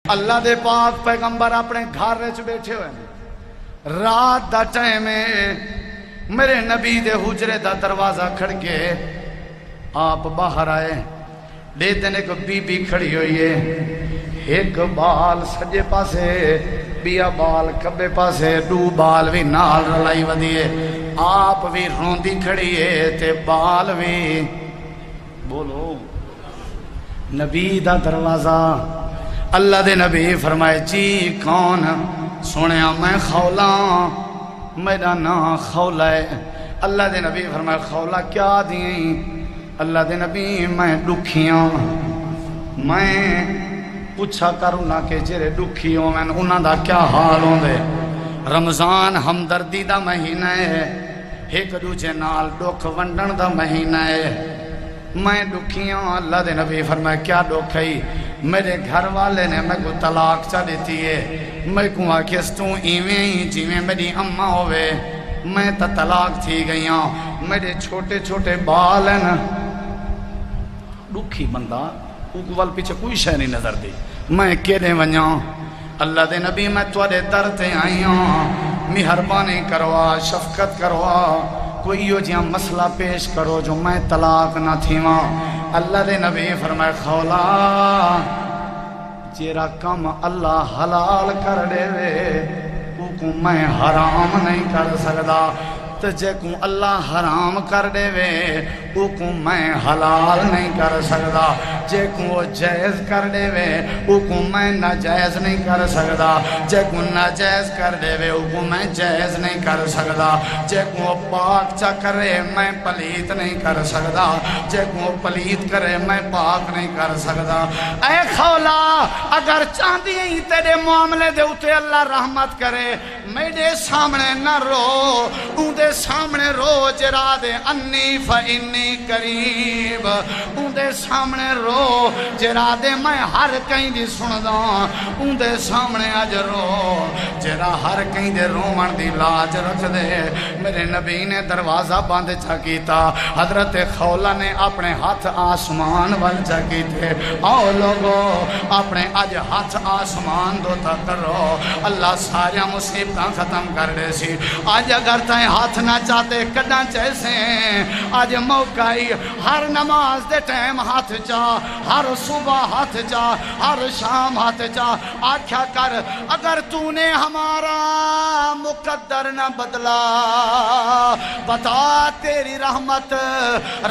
اللہ دے پاک پیغمبر اپنے گھر وچ بیٹھے ہوئے رات دا ٹائم ہے میرے نبی دے حجرے دا دروازہ کھڑکے آپ باہر آئے دیکھتے ہیں کہ بی بی کھڑی ہوئی ہے ایک بال سجے پاسے بیا بال کبے پاسے دو بال بھی نال رلائی ودیے آپ بھی روندی کھڑی ہے تے بال بھی بولو نبی دا دروازہ اللہ دے نبی فرمائے جی کون سنیا میں خولا میرا نام خولا ہے اللہ دے نبی فرمائے خولا کیا دیں اللہ دے نبی میں دکھیاں میں پوچھا کروں نہ کہ جرے دکھیوں میں انہاں دا کیا حال ہوں دے رمضان ہمدردی دا مہینہ ہے ایک دوجے نال دکھ ونڈن دا مہینہ ہے میں دکھیاں اللہ دے نبی فرمائے کیا دکھ ہے میرے گھر والے نے میں کو طلاق چا دیتی ہے میں کو آکھیس تو ایویں ہی جیویں میری اماں ہوئے میں تا طلاق تھی گئیاں میرے چھوٹے چھوٹے بال ہیں نا دکھی بندہ اوکوال پیچھے کوئی شے نہیں نظر دی میں کیڑے ونجاں اللہ دے نبی میں توڑے در تے آئیاں مہربانی کروا شفقت کروا کوئی یو جیاں مسئلہ پیش کرو جو میں طلاق نہ تھی ماں اللہ دے نبی فرمائے خولا جیرا کم اللہ حلال کر دے وے کو میں حرام نہیں کر سکدا تو جے کو اللہ حرام کر دے وے کو میں حلال نہیں کر سکدا جے کو جائز کر دے وے کو میں ناجائز نہیں کر سکدا جے کو ناجائز کر دے وے کو میں جائز نہیں کر سکدا جے کو پاک چا کرے میں پلیت نہیں کر سکدا جے کو پلیت کرے میں پاک نہیں کر سکدا اے خولا اگر چاندی ہی تیرے معاملے دے اتے اللہ رحمت کرے میرے سامنے نہ رو اون دے سامنے رو جرا دے انی فانی قریب اون دے سامنے رو جرا دے میں ہر کہیں دی سندا اون دے سامنے اج رو جرا ہر کہیں دے رومن دی لاج رکھ دے میرے نبی نے دروازہ بند چا کیتا حضرت خولا نے اپنے ہاتھ آسمان ول چا کیتے آؤ لوگو اپنے اج ہاتھ آسمان دوتا کرو اللہ سارا مصیبتاں ختم کر دے سی آج اگر تائیں ہاتھ نہ چاہتے کڈاں چیسے آج موقع ہی ہر نماز دے ٹائم ہاتھ چا ہر صبح ہاتھ چا ہر شام ہاتھ چا آکھیا کر اگر تو نے ہمارا مقدر نہ بدلا بتا تیری رحمت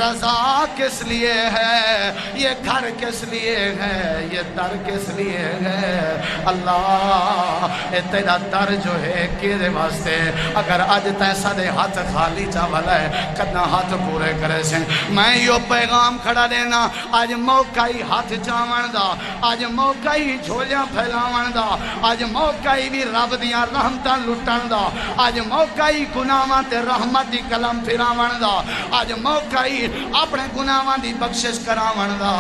رضا کس لیے ہے یہ گھر کس لیے ہے یہ در کس لیے ہے اللہ اے تیرا در جو ہے کیرے واسطے اگر آج تین سادے ہاتھ خالی چاول ہے کدنا ہاتھ پورے کرے سے میں یو پیغام کھڑا دینا آج موقع ہی ہاتھ چاون دا آج موقع ہی جھولیاں پھیلاون دا آج موقع ہی بھی رب دیاں رحمتاں لٹن دا آج موقع ہی گناہاں تے رحمت دی کلم پھراون دا آج موقع ہی اپنے گناہاں دی بخشش کراون دا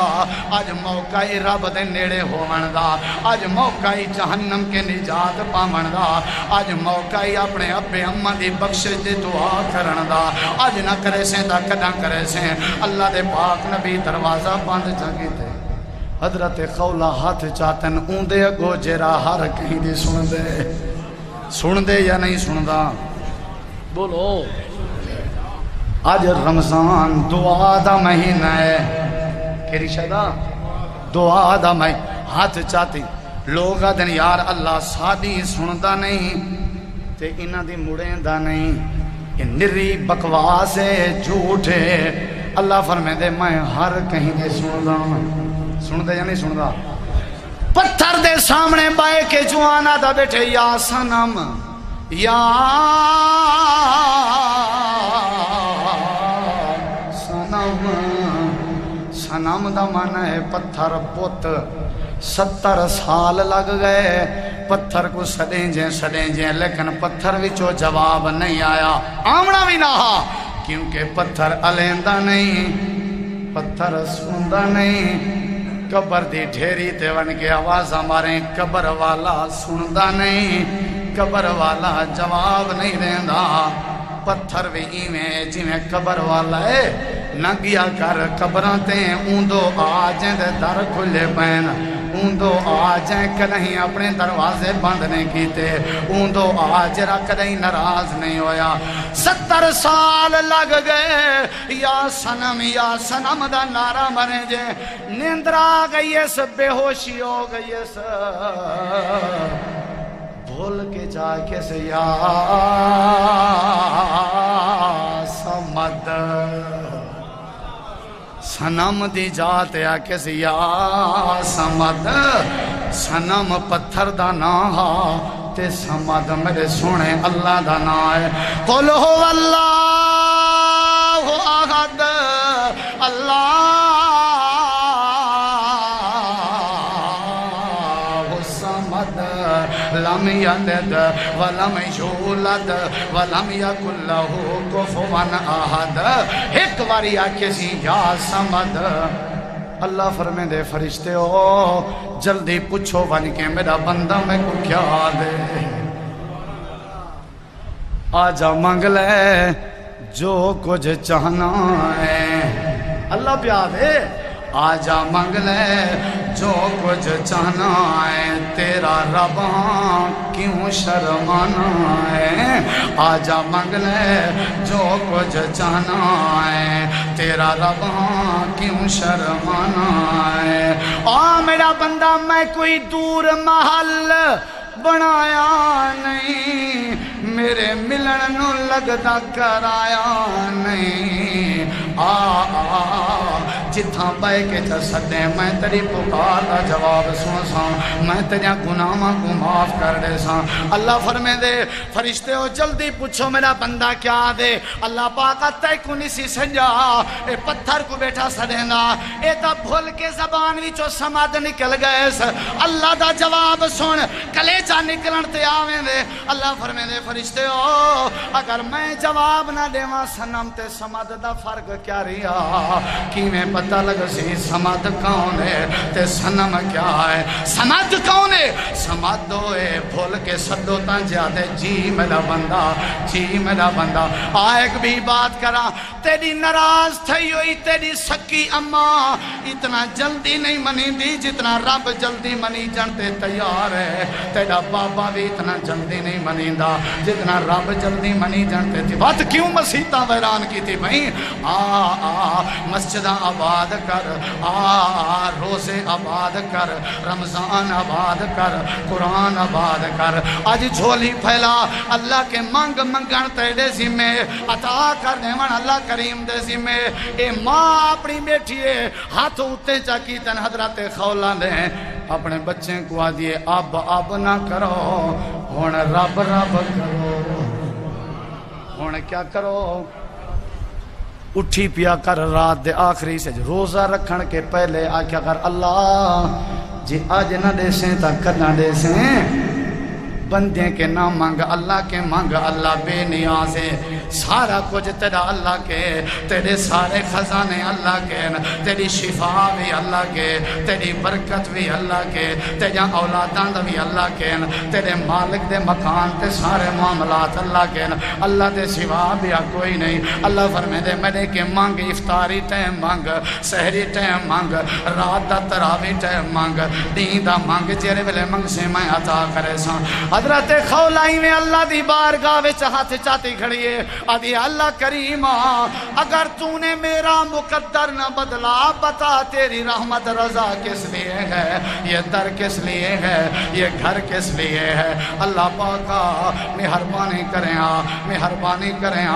آج موقع ہی رب دے نیڑے ہون دا آج موقع ہی جہنم کے نجات پاون دا آج موقع ہی اپنے ابے اماں دی بخشش دی دعا کرن دا آج نہ کرے سے تا کداں کرے سے اللہ دے پاک نبی دروازہ بند چا کیتے حضرت خولا ہاتھ چاہتن اون دے اگو جرا ہر کہیں دی سن دے یا نہیں سن دا بولو آج رمضان دعا دا مہینہ ہے کیری شہدہ دعا دا مہینہ ہاتھ چاہتی لوگ آدھن یار اللہ سادی سندا نہیں تے انہ دی مڑیں دا نہیں یہ نری بکواس ہے جھوٹ ہے اللہ فرمے دے میں ہر کہیں دے سن دے یا نہیں سن دا پتھر دے سامنے بائے کے جوانا دا بیٹھے یا سنم یا سنم سنم دا مانا ہے پتھر پوت 70 سال لگ گئے پتھر کو سڑیں جیں لیکن پتھر وچوں جواب نہیں آیا آمنا بھی نہ کیونکہ پتھر علیندہ نہیں پتھر سوندہ نہیں قبر دی ڈھیری تے ون کے آواز ہمارے قبر والا سوندہ نہیں قبر والا جواب نہیں دیندہ پتھر بھی ایویں جویں قبر والا ہے نہ گیا کر قبراں تے اوندو آجیں دے در کھلے پین اندو آج کدیں اپنے دروازے بند نہیں کیتے، اندو آج کدیں ناراض نہیں ہویا۔ 70 سال لگ گئے یا سنم دا نعرہ مرے جے، نیندر آ گئی اس، بے ہوشی ہو گئی اس، بھول کے جا کے سے یا سمد، سنم دی جات یا کس یا سمد، سنم پتھر دا نا ہا تے سمد میرے سونے اللہ دا نا ہے۔ قل ہو اللہ احد اللہ الصمد لم یلد ولم یولد ولم یکن لہ کفوا احد۔ ایک باری آکے سی یا سمد، اللہ فرمے دے فرشتے ہو جلدی پوچھو بن کے میرا بندہ میں کو کیا دے، آجا مانگ لے جو کچھ چاہنا ہے، اللہ پیا دے آجا مانگ لے جو کچھ چاہنا ہے، تیرا رب کیوں شرمانا ہے، آجا مانگ لے جو کچھ چاہنا ہے، تیرا رب کیوں شرمانا ہے۔ میرا بندہ میں کوئی دور محل بنایا نہیں، میرے ملن نو لگدا کرایا نہیں، جتھاں بے کے چا سدے میں تیری پکار دا جواب سن ساں، میں تیریا گناہاں کو معاف کر دے ساں۔ اللہ فرمے دے فرشتے ہو جلدی پوچھو میرا بندہ کیا دے، اللہ پاک تے کو نسی سنجا، اے پتھر کو بیٹھا سدینا، اے تا بھول کے زبان وچوں سماد نکل گئے، اللہ دا جواب سن کلیجہ نکلن تے آویں دے۔ اللہ فرمے دے فرشتے ہو اگر میں جواب نہ دیواں سنم تے سماد دا فرق کیا رہا، کیویں پتہ لگ سی سماد کون ہے تے سنم کیا ہے۔ سماد کون ہے؟ سماد ہوئے بھول کے صدو تاں جاتے جی میرا بندہ، جی میرا بندہ۔ ایک بھی بات کرا، تیری ناراض تھی ہوئی تیری سکی اماں اتنا جلدی نہیں منی دی جتنا رب جلدی منی جانتے تیار ہے، تیرا بابا بھی اتنا جلدی نہیں منی دا جتنا رب جلدی منی جانتے تھی۔ بات کیوں مسیحتاں ویران کی تھی بھئی؟ مسجدہ آباد کر، روزے آباد کر، رمضان آباد کر، قرآن آباد کر، آج جھولی پھیلا اللہ کے منگ منگن تیرے ذمے، عطا کر دیوان اللہ کریم دے ذمے۔ اے ماں اپنی بیٹھی ہے ہاتھ اتے چاکی تن حضرت خولا نے اپنے بچے کو آدھئے اب نہ کرو، ہون رب رب کرو، ہون کیا کرو، اٹھی پیا کر رات دے آخری سے روزہ رکھن کے پہلے آکھیا کر اللہ جی آج نہ دے سیں تا کر نہ دے سیں، بندے کے نہ مانگ اللہ کے مانگ، اللہ بے نیاز ہے، سارا کچھ تیرا اللہ کے، تیرے سارے خزانے اللہ کے، تیری شفا بھی اللہ کے، تیری برکت بھی اللہ کے، تیرے اولاداں بھی اللہ کے، تیرے مالک دے مکان تے سارے معاملات اللہ کے، اللہ دے سوا بھی کوئی نہیں۔ اللہ فرمے دے میرے کے مانگ، افطاری ٹائم مانگ، سحری ٹائم مانگ، رات دا تراوی ٹائم مانگ، دین دا مانگ، جیرے ویلے منگ سے میں عطا کرے ساں۔ حضرت خولائی میں اللہ دی بارگاہ وچ ہاتھ چاتی کھڑی ہے، آدھی اللہ کریمہ اگر تو نے میرا مقدر نہ بدلا بتا تیری رحمت رضا کس لیے ہے، یہ در کس لیے ہے، یہ گھر کس لیے ہے۔ اللہ پاکا مہربانی کریں، مہربانی کریں،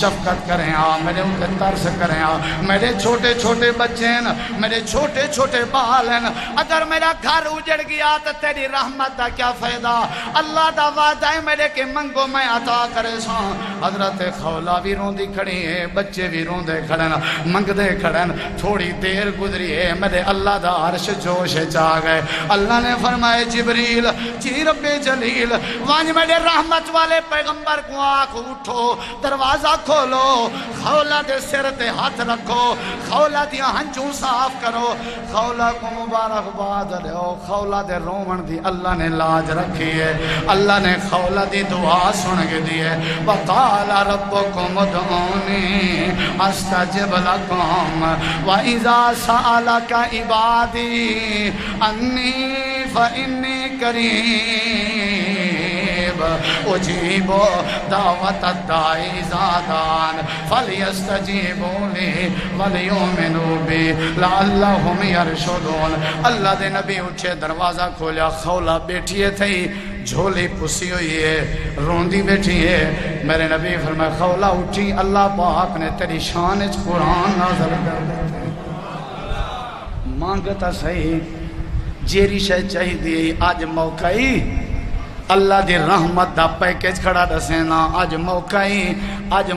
شفقت کریں، میرے ان کے ترس کریں، میرے چھوٹے چھوٹے بچے ہیں، میرے چھوٹے چھوٹے بال ہیں، اگر میرا گھر اجڑ گیا تو تیری رحمت دا کیا فائدہ؟ اللہ دا وعدہ ہے میرے کے منگو میں عطا کرے ساں۔ حضرت خولا بھی روندی کھڑی ہے، بچے بھی روندے کھڑن، منگ دے کھڑن، تھوڑی دیر گزری ہے میرے اللہ دا عرش جوش چا گئے۔ اللہ نے فرمائے جبریل جی رب جلیل وانج میرے رحمت والے پیغمبر کو آنکھ اٹھو، دروازہ کھولو، خولا دے سر تے ہاتھ رکھو، خولا دیا ہنچوں صاف کرو، خولا کو مبارک باد لو، خولا دے رومن دی اللہ نے لاج رکھی ہے۔ اللہ نے خولہ دی دعا سن کے دیے وقال ربکم ادعونی استجب لکم وَإِذَا سَأَلَكَ عِبَادِي أَنِّي فَإِنِّي قَرِيبٌ أُجِيبُ دَعْوَةَ الدَّاعِ إِذَا دَعَانِ فَلْيَسْتَجِيبُوا لِي وَلْيُؤْمِنُوا بِي لَعَلَّهُمْ يَرْشُدُونَ اللہ دے نبی اٹھے دروازہ کھولیا خولہ بیٹھی تھی جھولی پسی ہوئی ہے روندی بیٹھی ہے میرے نبی فرمایا خولہ اٹھی اللہ پاک نے تیری شان اچ قرآن نازل کر دیتے مانگتا صحیح جیری شے چاہی دی آج موقعی اللہ دی رحمت دا پیکج کھڑا دسینا آج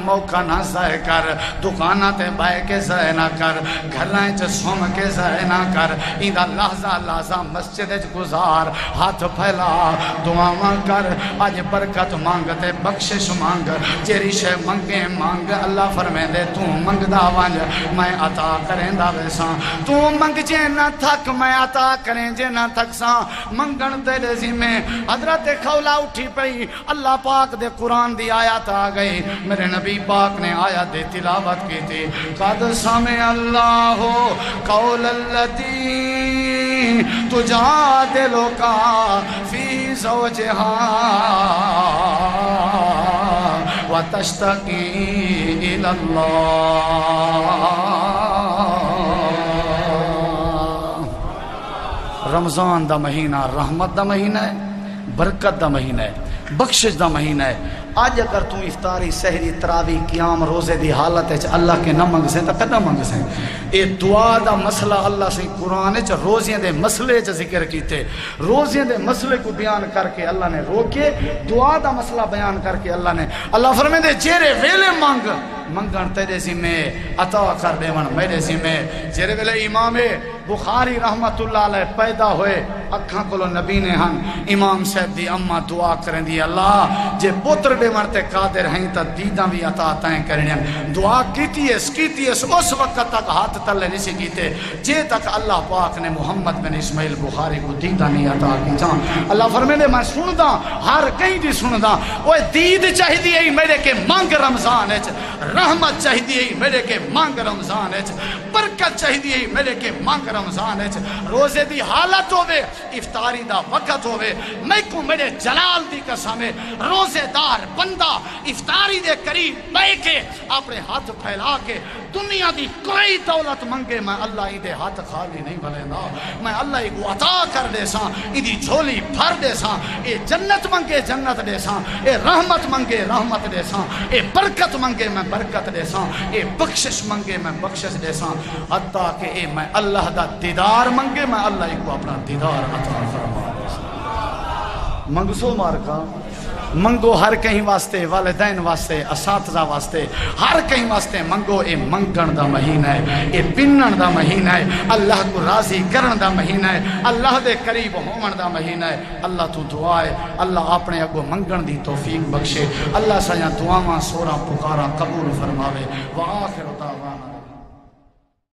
موقع نہ ضائع کر دکانہ تے بائے کے ضائع نہ کر گھرائیں چے سوم کے ضائع نہ کر ایدہ لحظہ مسجد گزار ہاتھ پھیلا دعاواں کر آج برکت مانگتے بخشش مانگ جیری شے منگے مانگ اللہ فرمے دے تو منگ دا وانج میں عطا کریں دا ویساں تو منگ جے نہ تھک میں عطا کریں جے نہ تھک ساں منگن تیرے ذمہ حضرت خولہ اٹھی پئی اللہ پاک دے قرآن دی آیات آ گئی میرے نبی پاک نے آیات دے تلاوت کی تھی قد سمع اللہ قول التی تجادلک فی زوجہا وتشتکی الی اللہ رمضان دا مہینہ رحمت دا مہینہ ہے برکت دا مہینہ ہے بخشش دا مہینہ ہے آج اگر تم افطاری سحری تراوی قیام روزے دی حالت ہے اللہ کے نہ منگ سیں تو کدہ منگ سیں اے دعا دا مسئلہ اللہ سے قرآن ہے روزیاں دے مسئلے چا ذکر کیتے روزیاں دے مسئلے کو بیان کر کے اللہ نے روکے دعا دا مسئلہ بیان کر کے اللہ فرمے دے جیرے ویلے منگن تیرے ذمہ عطا کر دے من میرے ذمہ جیرے ویلے امام بخاری رحمت اللہ علیہ پیدا ہوئے اکھاں کلو نبی نے ہن امام صاحب دی اممہ دعا کریں دی اللہ جے پتر بے مرتے قادر ہیں تا دیداں بھی عطا تائیں کریں دعا کیتی ہے اس وقت تک ہاتھ تلے نہیں سی کیتے جے تک اللہ پاک نے محمد بن اسماعیل بخاری کو دیداں نہیں عطا کی جان اللہ فرمے دے میں سنداں ہر کہیں دی سنداں وہ دید چاہی دی ہے میرے کے مانگ رمضان ہے رحمت چاہی دی ہے میرے کے مانگ رمضان ہے برکت چاہی دی ہے میرے کے مانگ رمضان ہے روزے دی حالت ہوئے افطاری دا وقت ہوئے میں کو میرے جلال دی قسم ہے روزے دار بندہ افطاری دے قریب بے کے اپنے ہاتھ پھیلا کے دنیا دی کوئی دولت منگے میں اللہ ہی دے ہاتھ خالی نہیں بھلے نا میں اللہ ہی کو عطا کر دے ساں ایدی جھولی بھر دے ساں اے جنت منگے جنت دے ساں اے رحمت منگے رحمت دے ساں اے برکت منگے میں برکت دے ساں اے بخشش منگے میں بخشش دے ساں حتیٰ کہ اے میں اللہ دا دیدار منگے میں اللہ ہی کو اپنا دیدار عطا فرما دے ساں منگسو مارکا منگو ہر کہیں واسطے والدین واسطے اساتذہ واسطے ہر کہیں واسطے منگو اے منگن دا مہینہ ہے اے پنن دا مہینہ ہے اللہ کو راضی کرن دا مہینہ ہے اللہ دے قریب ہون دا مہینہ ہے اللہ تو دعا ہے اللہ اپنے اگو منگن دی توفیق بخشے اللہ سایاں دعاواں سوراں پکارا قبول فرماوے وآخر دعوانا